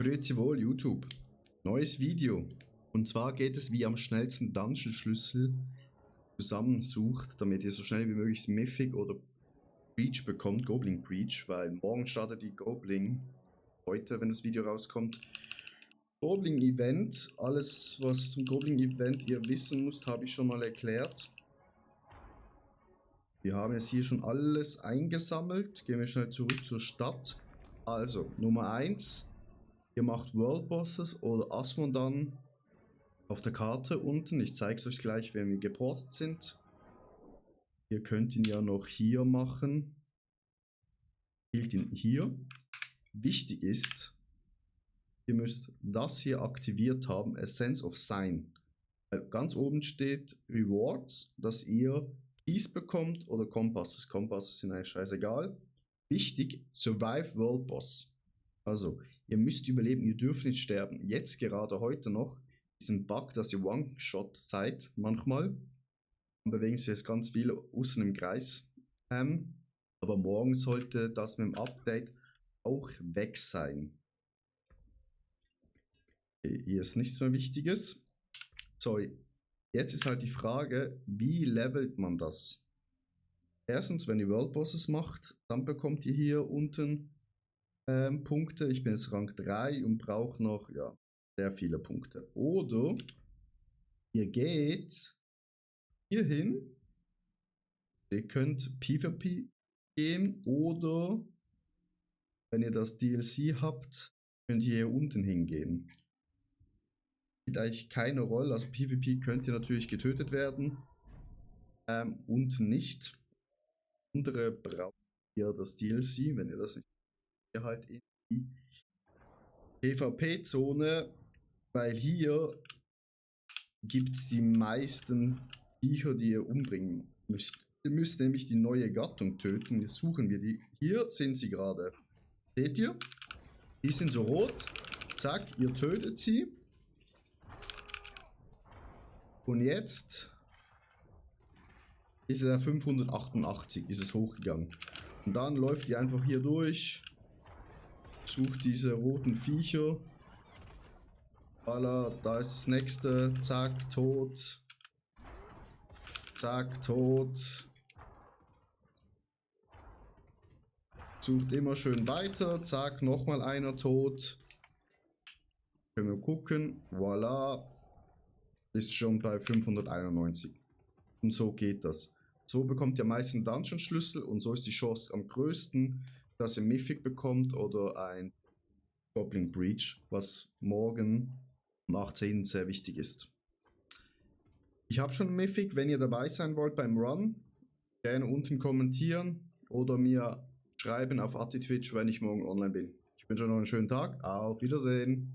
Grüezi wohl, YouTube. Neues Video. Und zwar geht es, wie ihr am schnellsten Dungeon-Schlüssel zusammensucht, damit ihr so schnell wie möglich Mythic oder Breach bekommt, Goblin Breach, weil morgen startet die Goblin, heute, wenn das Video rauskommt, Goblin Event. Alles, was zum Goblin Event ihr wissen müsst, habe ich schon mal erklärt. Wir haben jetzt hier schon alles eingesammelt. Gehen wir schnell zurück zur Stadt. Also, Nummer 1. Ihr macht World Bosses oder Asmondan auf der Karte unten. Ich zeige es euch gleich, wenn wir geportet sind. Ihr könnt ihn ja noch hier machen. Gilt ihn hier. Wichtig ist, ihr müsst das hier aktiviert haben, Essence of Sign. Ganz oben steht Rewards, dass ihr Keys bekommt oder Kompasses. Kompasses sind eigentlich scheißegal. Wichtig, Survive World Boss. Also, ihr müsst überleben, ihr dürft nicht sterben. Jetzt gerade heute noch ist ein Bug, dass ihr One-Shot seid manchmal. Dann bewegen sich jetzt ganz viele außen im Kreis. Aber morgen sollte das mit dem Update auch weg sein. Okay, hier ist nichts mehr Wichtiges. So, jetzt ist halt die Frage, wie levelt man das? Erstens, wenn ihr World Bosses macht, dann bekommt ihr hier unten Punkte. Ich bin jetzt Rang 3 und brauche noch sehr viele Punkte. Oder ihr geht hier hin. Ihr könnt PvP gehen oder wenn ihr das DLC habt, könnt ihr hier unten hingehen. Spielt eigentlich keine Rolle. Also PvP könnt ihr natürlich getötet werden und nicht. Andere braucht ihr das DLC, wenn ihr das nicht ihr halt in die PvP-Zone, weil hier gibt es die meisten Viecher, die ihr umbringen müsst. Ihr müsst nämlich die neue Gattung töten. Jetzt suchen wir die. Hier sind sie gerade. Seht ihr? Die sind so rot. Zack, ihr tötet sie. Und jetzt ist er 588, ist es hochgegangen. Und dann läuft ihr einfach hier durch. Sucht diese roten Viecher. Voilà, da ist das nächste. Zack, tot. Zack, tot. Sucht immer schön weiter. Zack, nochmal einer tot. Können wir gucken. Voilà. Ist schon bei 591. Und so geht das. So bekommt ihr am meisten Dungeon-Schlüssel und so ist die Chance am größten, dass ihr Mythic bekommt oder ein Goblin Breach, was morgen um 18 sehr wichtig ist. Ich habe schon Mythic, wenn ihr dabei sein wollt beim Run, gerne unten kommentieren oder mir schreiben auf AttiTwitch, wenn ich morgen online bin. Ich wünsche euch noch einen schönen Tag, auf Wiedersehen.